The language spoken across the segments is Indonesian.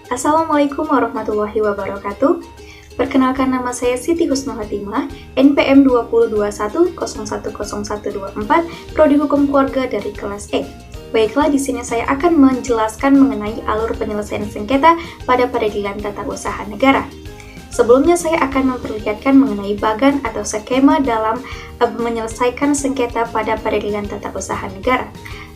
Assalamualaikum warahmatullahi wabarakatuh. Perkenalkan, nama saya Siti Husnul Hatimah, NPM 2021010124, Prodi Hukum Keluarga dari kelas E. Baiklah, di sini saya akan menjelaskan mengenai alur penyelesaian sengketa pada peradilan tata usaha negara. Sebelumnya saya akan memperlihatkan mengenai bagan atau skema dalam menyelesaikan sengketa pada peradilan tata usaha negara.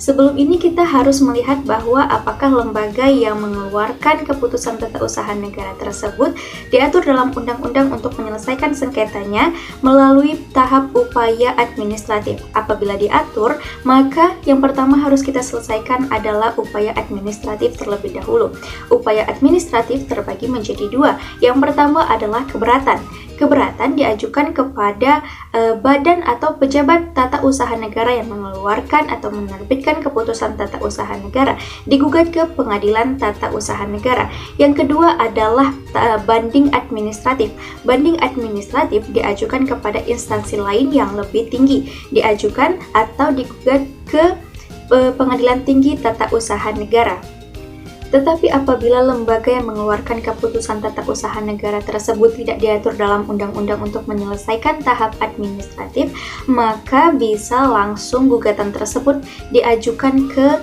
Sebelum ini kita harus melihat bahwa apakah lembaga yang mengeluarkan keputusan tata usaha negara tersebut diatur dalam undang-undang untuk menyelesaikan sengketanya melalui tahap upaya administratif. Apabila diatur, maka yang pertama harus kita selesaikan adalah upaya administratif terlebih dahulu. Upaya administratif terbagi menjadi dua. Yang pertama adalah keberatan. Keberatan diajukan kepada badan atau pejabat tata usaha negara yang mengeluarkan atau menerbitkan keputusan tata usaha negara, digugat ke pengadilan tata usaha negara. Yang kedua adalah banding administratif. Banding administratif diajukan kepada instansi lain yang lebih tinggi, diajukan atau digugat ke pengadilan tinggi tata usaha negara. Tetapi apabila lembaga yang mengeluarkan keputusan tata usaha negara tersebut tidak diatur dalam undang-undang untuk menyelesaikan tahap administratif, maka bisa langsung gugatan tersebut diajukan ke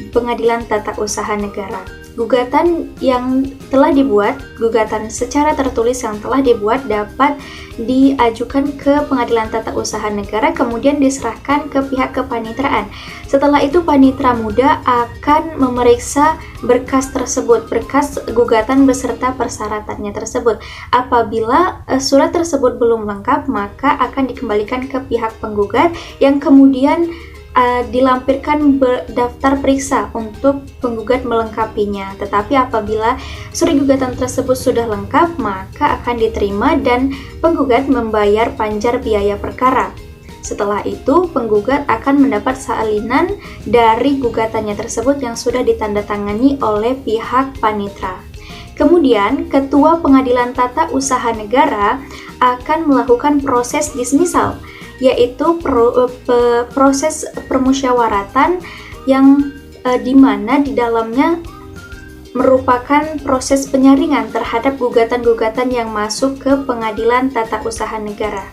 pengadilan tata usaha negara. Gugatan yang telah dibuat, gugatan secara tertulis yang telah dibuat dapat diajukan ke pengadilan tata usaha negara, kemudian diserahkan ke pihak kepanitraan. Setelah itu panitra muda akan memeriksa berkas tersebut, berkas gugatan beserta persyaratannya tersebut. Apabila surat tersebut belum lengkap, maka akan dikembalikan ke pihak penggugat yang kemudian dilampirkan daftar periksa untuk penggugat melengkapinya. Tetapi apabila surat gugatan tersebut sudah lengkap, maka akan diterima dan penggugat membayar panjar biaya perkara. Setelah itu, penggugat akan mendapat salinan dari gugatannya tersebut yang sudah ditandatangani oleh pihak panitra. Kemudian, Ketua Pengadilan Tata Usaha Negara akan melakukan proses dismisal, yaitu proses permusyawaratan yang dimana di dalamnya merupakan proses penyaringan terhadap gugatan-gugatan yang masuk ke pengadilan tata usaha negara.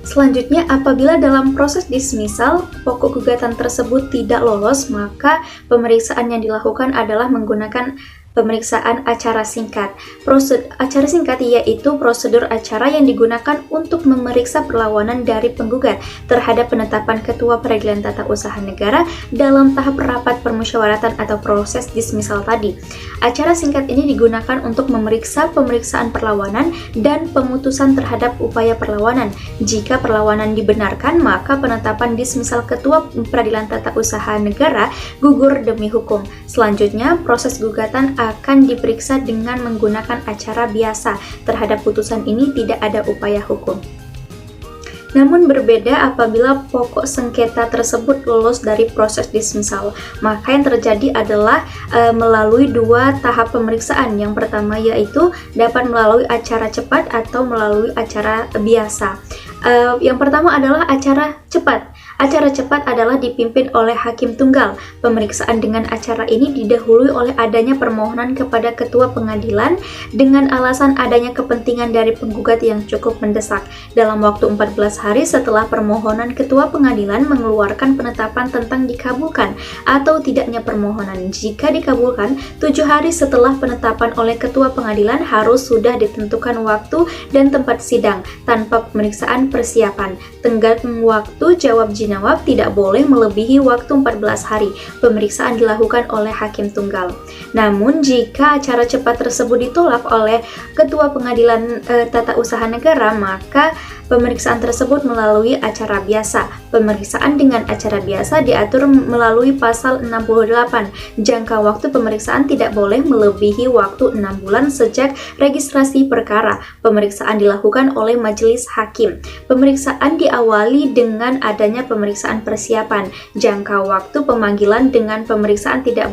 Selanjutnya, apabila dalam proses dismisal pokok gugatan tersebut tidak lolos, maka pemeriksaan yang dilakukan adalah menggunakan pemeriksaan acara singkat. Acara singkat yaitu prosedur acara yang digunakan untuk memeriksa perlawanan dari penggugat terhadap penetapan Ketua Peradilan Tata Usaha Negara dalam tahap rapat permusyawaratan atau proses dismisal tadi. Acara singkat ini digunakan untuk memeriksa pemeriksaan perlawanan dan pemutusan terhadap upaya perlawanan. Jika perlawanan dibenarkan, maka penetapan dismisal Ketua Peradilan Tata Usaha Negara gugur demi hukum. Selanjutnya, proses gugatan akan diperiksa dengan menggunakan acara biasa. Terhadap putusan ini tidak ada upaya hukum. Namun berbeda apabila pokok sengketa tersebut lolos dari proses dismisal, maka yang terjadi adalah melalui dua tahap pemeriksaan. Yang pertama yaitu dapat melalui acara cepat atau melalui acara biasa. Yang pertama adalah acara cepat. Acara cepat adalah dipimpin oleh hakim tunggal. Pemeriksaan dengan acara ini didahului oleh adanya permohonan kepada ketua pengadilan dengan alasan adanya kepentingan dari penggugat yang cukup mendesak. Dalam waktu 14 hari setelah permohonan, ketua pengadilan mengeluarkan penetapan tentang dikabulkan atau tidaknya permohonan. Jika dikabulkan, 7 hari setelah penetapan oleh ketua pengadilan harus sudah ditentukan waktu dan tempat sidang tanpa pemeriksaan persiapan. Tenggat waktu jawab jinawab tidak boleh melebihi waktu 14 hari. Pemeriksaan dilakukan oleh hakim tunggal. Namun jika acara cepat tersebut ditolak oleh ketua pengadilan tata usaha negara, maka pemeriksaan tersebut melalui acara biasa. Pemeriksaan dengan acara biasa diatur melalui pasal 68. Jangka waktu pemeriksaan tidak boleh melebihi waktu 6 bulan sejak registrasi perkara. Pemeriksaan dilakukan oleh majelis hakim. Pemeriksaan diawali dengan adanya pemeriksaan persiapan. Jangka waktu pemanggilan dengan pemeriksaan tidak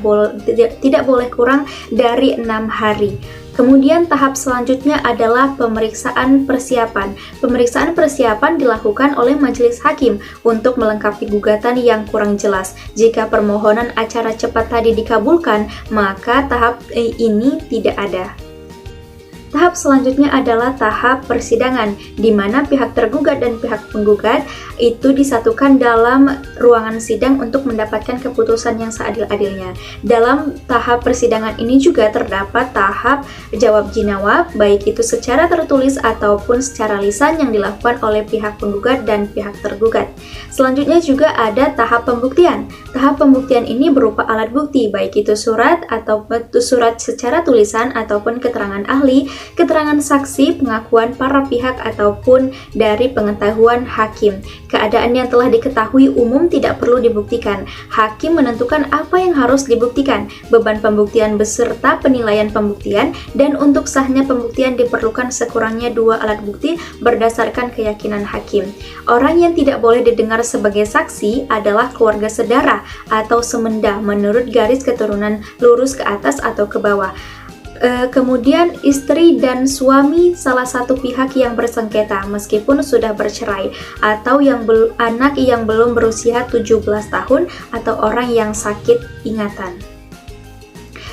boleh kurang dari 6 hari. Kemudian tahap selanjutnya adalah pemeriksaan persiapan. Pemeriksaan persiapan dilakukan oleh majelis hakim untuk melengkapi gugatan yang kurang jelas. Jika permohonan acara cepat tadi dikabulkan, maka tahap ini tidak ada. Tahap selanjutnya adalah tahap persidangan, di mana pihak tergugat dan pihak penggugat itu disatukan dalam ruangan sidang untuk mendapatkan keputusan yang seadil-adilnya. Dalam tahap persidangan ini juga terdapat tahap jawab jinawab, baik itu secara tertulis ataupun secara lisan yang dilakukan oleh pihak penggugat dan pihak tergugat. Selanjutnya juga ada tahap pembuktian. Tahap pembuktian ini berupa alat bukti, baik itu surat atau surat secara tulisan ataupun keterangan ahli, keterangan saksi, pengakuan para pihak ataupun dari pengetahuan hakim. Keadaan yang telah diketahui umum tidak perlu dibuktikan. Hakim menentukan apa yang harus dibuktikan, beban pembuktian beserta penilaian pembuktian, dan untuk sahnya pembuktian diperlukan sekurangnya 2 alat bukti berdasarkan keyakinan hakim. Orang yang tidak boleh didengar sebagai saksi adalah keluarga sedara atau semenda menurut garis keturunan lurus ke atas atau ke bawah. Kemudian istri dan suami salah satu pihak yang bersengketa meskipun sudah bercerai, atau anak yang belum berusia 17 tahun atau orang yang sakit ingatan.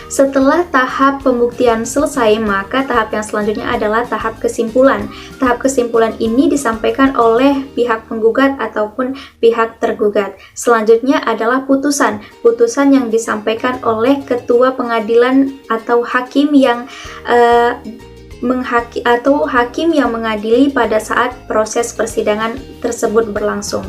Setelah tahap pembuktian selesai, maka tahap yang selanjutnya adalah tahap kesimpulan. Tahap kesimpulan ini disampaikan oleh pihak penggugat ataupun pihak tergugat. Selanjutnya adalah putusan. Putusan yang disampaikan oleh ketua pengadilan atau hakim yang hakim yang mengadili pada saat proses persidangan tersebut berlangsung.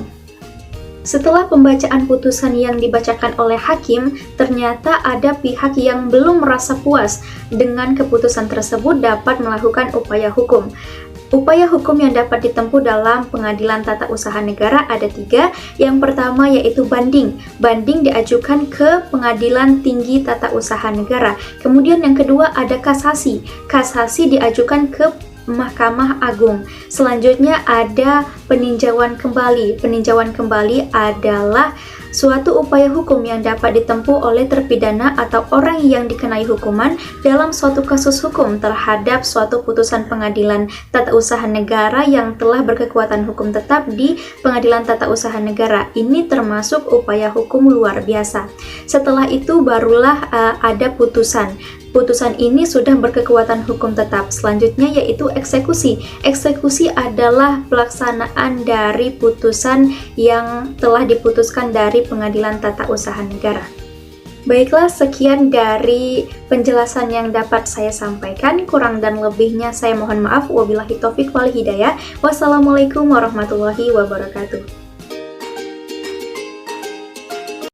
Setelah pembacaan putusan yang dibacakan oleh hakim, ternyata ada pihak yang belum merasa puas dengan keputusan tersebut dapat melakukan upaya hukum. Upaya hukum yang dapat ditempuh dalam pengadilan tata usaha negara ada 3. Yang pertama yaitu banding. Banding diajukan ke Pengadilan Tinggi Tata Usaha Negara. Kemudian yang kedua ada kasasi. Kasasi diajukan ke Mahkamah Agung. Selanjutnya ada peninjauan kembali. Peninjauan kembali adalah suatu upaya hukum yang dapat ditempuh oleh terpidana atau orang yang dikenai hukuman dalam suatu kasus hukum terhadap suatu putusan pengadilan tata usaha negara yang telah berkekuatan hukum tetap di Pengadilan Tata Usaha Negara. Ini termasuk upaya hukum luar biasa. Setelah itu barulah ada putusan. Putusan ini sudah berkekuatan hukum tetap. Selanjutnya yaitu eksekusi. Eksekusi adalah pelaksanaan dari putusan yang telah diputuskan dari Pengadilan Tata Usaha Negara. Baiklah, sekian dari penjelasan yang dapat saya sampaikan. Kurang dan lebihnya saya mohon maaf. Wabillahi taufik wal hidayah. Wassalamualaikum warahmatullahi wabarakatuh.